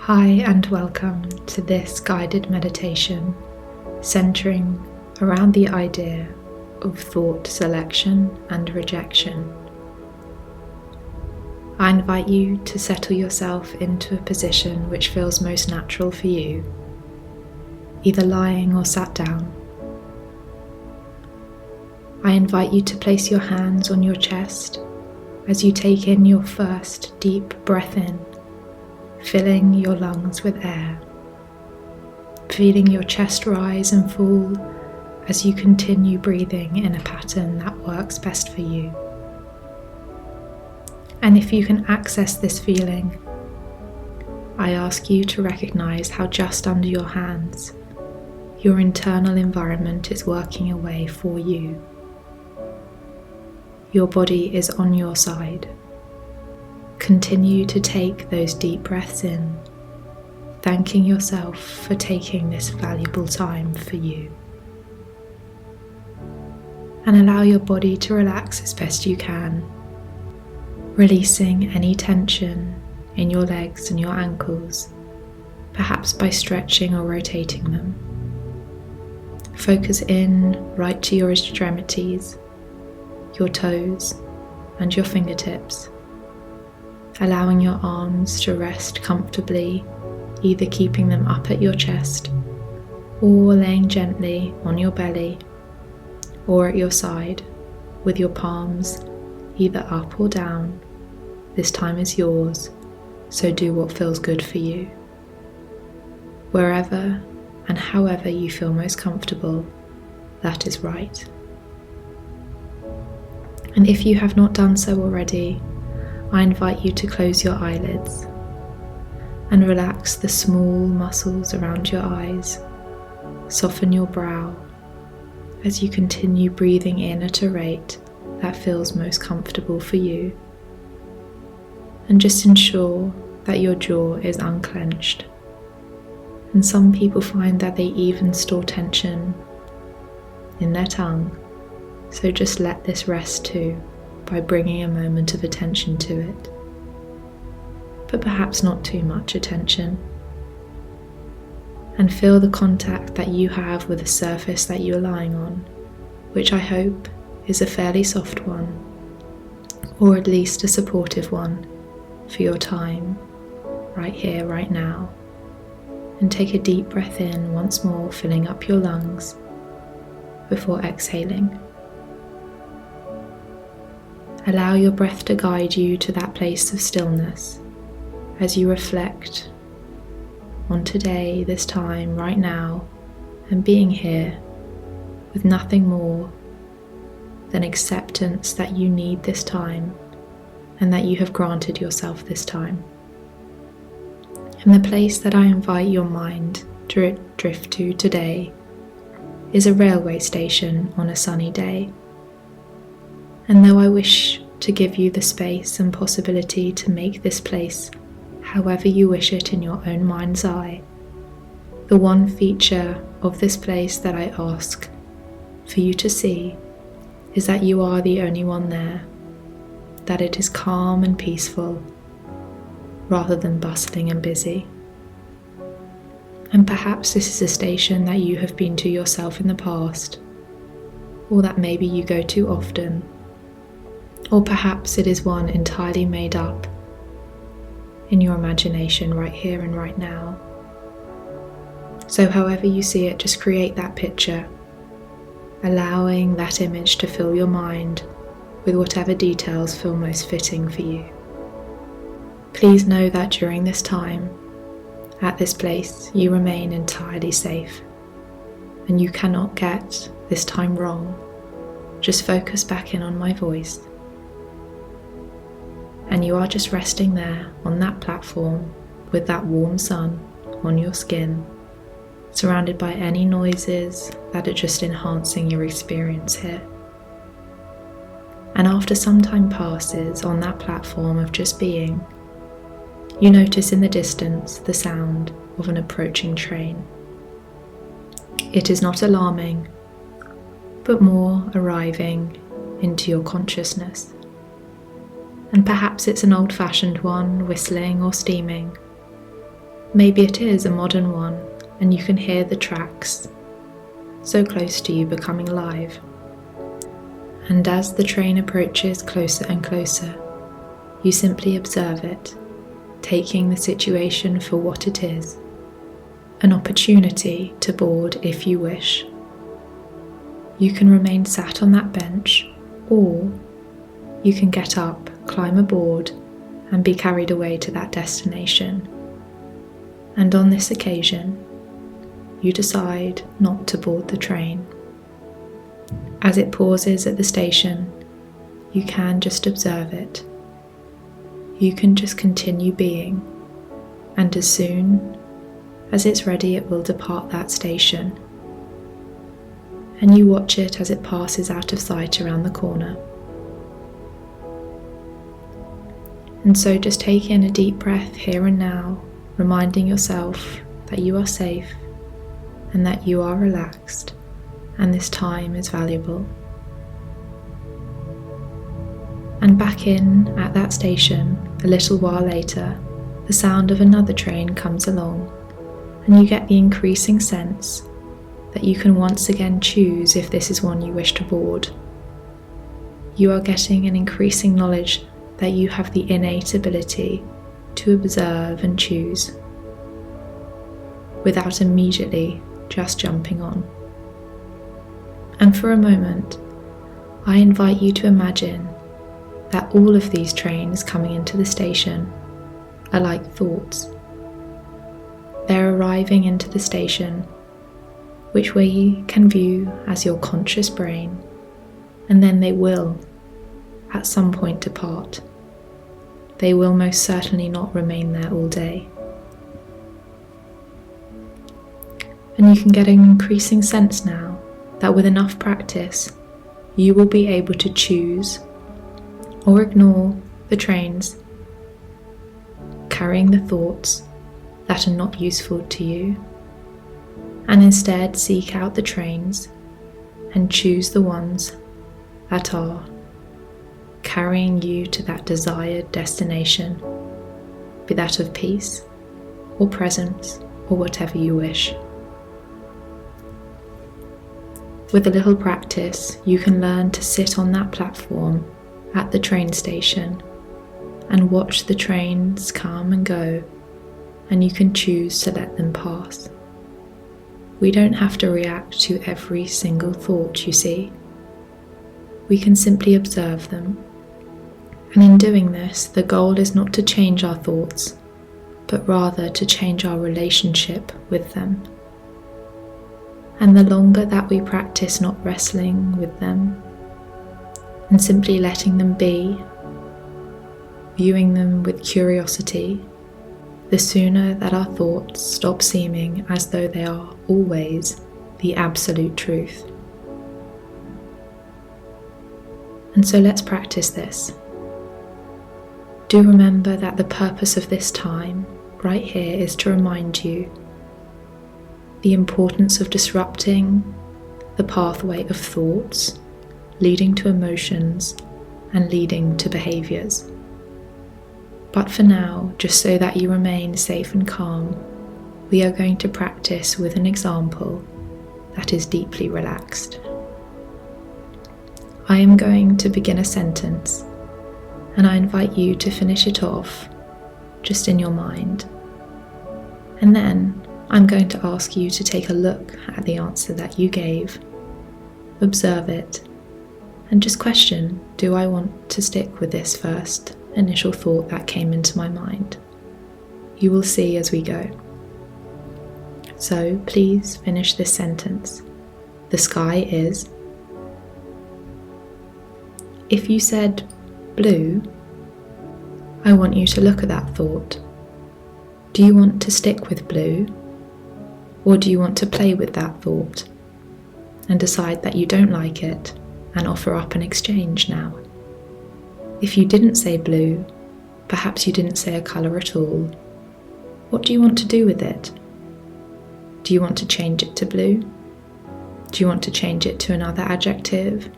Hi and welcome to this guided meditation centering around the idea of thought selection and rejection. I invite you to settle yourself into a position which feels most natural for you, either lying or sat down. I invite you to place your hands on your chest as you take in your first deep breath in, filling your lungs with air, feeling your chest rise and fall as you continue breathing in a pattern that works best for you. And if you can access this feeling, I ask you to recognize how just under your hands, your internal environment is working away for you. Your body is on your side. Continue to take those deep breaths in, thanking yourself for taking this valuable time for you. And allow your body to relax as best you can, releasing any tension in your legs and your ankles, perhaps by stretching or rotating them. Focus in right to your extremities, your toes and your fingertips, allowing your arms to rest comfortably, either keeping them up at your chest or laying gently on your belly or at your side with your palms either up or down. This time is yours, so do what feels good for you. Wherever and however you feel most comfortable, that is right. And if you have not done so already, I invite you to close your eyelids and relax the small muscles around your eyes. Soften your brow as you continue breathing in at a rate that feels most comfortable for you. And just ensure that your jaw is unclenched. And some people find that they even store tension in their tongue, so just let this rest too, by bringing a moment of attention to it, but perhaps not too much attention. And feel the contact that you have with the surface that you are lying on, which I hope is a fairly soft one, or at least a supportive one for your time, right here, right now. And take a deep breath in once more, filling up your lungs before exhaling. Allow your breath to guide you to that place of stillness as you reflect on today, this time, right now, and being here with nothing more than acceptance that you need this time and that you have granted yourself this time. And the place that I invite your mind to drift to today is a railway station on a sunny day. And though I wish to give you the space and possibility to make this place however you wish it in your own mind's eye, the one feature of this place that I ask for you to see is that you are the only one there, that it is calm and peaceful rather than bustling and busy. And perhaps this is a station that you have been to yourself in the past, or that maybe you go to often. Or perhaps it is one entirely made up in your imagination right here and right now. So however you see it, just create that picture, allowing that image to fill your mind with whatever details feel most fitting for you. Please know that during this time, at this place, you remain entirely safe, and you cannot get this time wrong. Just focus back in on my voice. And you are just resting there on that platform with that warm sun on your skin, surrounded by any noises that are just enhancing your experience here. And after some time passes on that platform of just being, you notice in the distance the sound of an approaching train. It is not alarming, but more arriving into your consciousness. And perhaps it's an old-fashioned one, whistling or steaming, Maybe it is a modern one and you can hear the tracks so close to you becoming live. And as the train approaches closer and closer, you simply observe it, taking the situation for what it is, an opportunity to board if you wish. You can remain sat on that bench, or you can get up, climb aboard, and be carried away to that destination. And on this occasion, you decide not to board the train. As it pauses at the station, you can just observe it. You can just continue being, and as soon as it's ready, it will depart that station. And you watch it as it passes out of sight around the corner. And so just take in a deep breath here and now, reminding yourself that you are safe and that you are relaxed and this time is valuable. And back in at that station, a little while later, the sound of another train comes along, and you get the increasing sense that you can once again choose if this is one you wish to board. You are getting an increasing knowledge that you have the innate ability to observe and choose, without immediately just jumping on. And for a moment, I invite you to imagine that all of these trains coming into the station are like thoughts. They're arriving into the station, which we can view as your conscious brain, and then they will, at some point, depart. They will most certainly not remain there all day. And you can get an increasing sense now that with enough practice, you will be able to choose or ignore the trains carrying the thoughts that are not useful to you, and instead seek out the trains and choose the ones that are carrying you to that desired destination, be that of peace or presence or whatever you wish. With a little practice, you can learn to sit on that platform at the train station and watch the trains come and go, and you can choose to let them pass. We don't have to react to every single thought, you see. We can simply observe them. And in doing this, the goal is not to change our thoughts, but rather to change our relationship with them. And the longer that we practice not wrestling with them and simply letting them be, viewing them with curiosity, the sooner that our thoughts stop seeming as though they are always the absolute truth. And so let's practice this. Do remember that the purpose of this time right here is to remind you the importance of disrupting the pathway of thoughts, leading to emotions and leading to behaviours. But for now, just so that you remain safe and calm, we are going to practice with an example that is deeply relaxed. I am going to begin a sentence, and I invite you to finish it off just in your mind. And then I'm going to ask you to take a look at the answer that you gave, observe it, and just question, do I want to stick with this first initial thought that came into my mind? You will see as we go. So please finish this sentence. The sky is. If you said blue, I want you to look at that thought. Do you want to stick with blue? Or do you want to play with that thought and decide that you don't like it and offer up an exchange now? If you didn't say blue, perhaps you didn't say a colour at all, what do you want to do with it? Do you want to change it to blue? Do you want to change it to another adjective?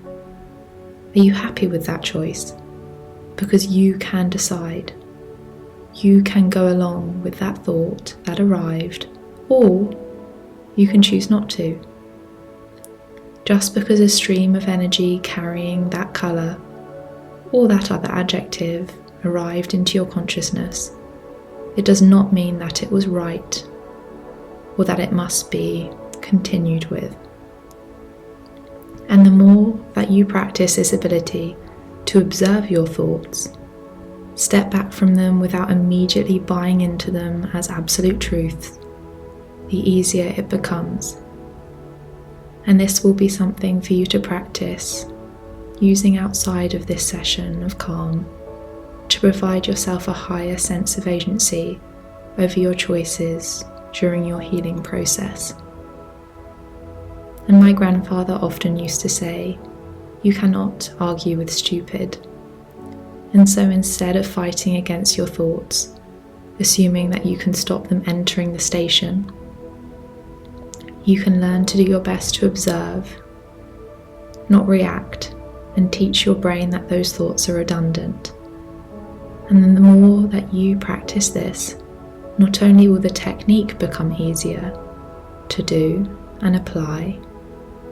Are you happy with that choice? Because you can decide. you can go along with that thought that arrived, or you can choose not to. Just because a stream of energy carrying that colour or that other adjective arrived into your consciousness, it does not mean that it was right or that it must be continued with. And the more that you practice this ability to observe your thoughts, step back from them without immediately buying into them as absolute truths, the easier it becomes. And this will be something for you to practice using outside of this session of calm to provide yourself a higher sense of agency over your choices during your healing process. And my grandfather often used to say, "You cannot argue with stupid." And so instead of fighting against your thoughts, assuming that you can stop them entering the station, you can learn to do your best to observe, not react, and teach your brain that those thoughts are redundant. And then the more that you practice this, not only will the technique become easier to do and apply,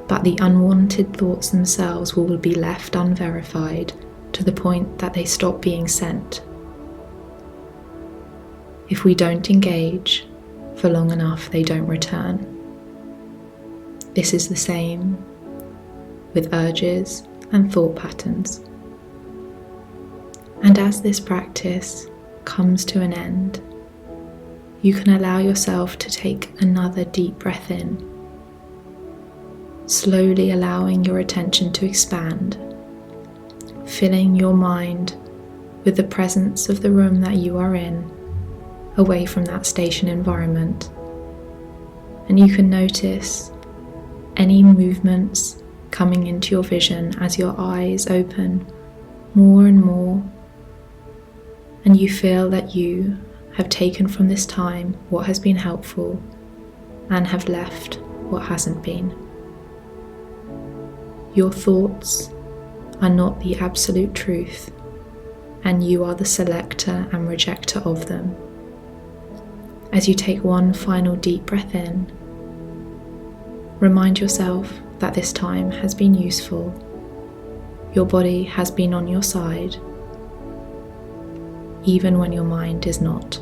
but the unwanted thoughts themselves will be left unverified to the point that they stop being sent. If we don't engage for long enough, they don't return. This is the same with urges and thought patterns. And as this practice comes to an end, you can allow yourself to take another deep breath in, slowly allowing your attention to expand, filling your mind with the presence of the room that you are in, away from that station environment. And you can notice any movements coming into your vision as your eyes open more and more, and you feel that you have taken from this time what has been helpful and have left what hasn't been. Your thoughts are not the absolute truth, and you are the selector and rejecter of them. As you take one final deep breath in, remind yourself that this time has been useful. Your body has been on your side, even when your mind is not.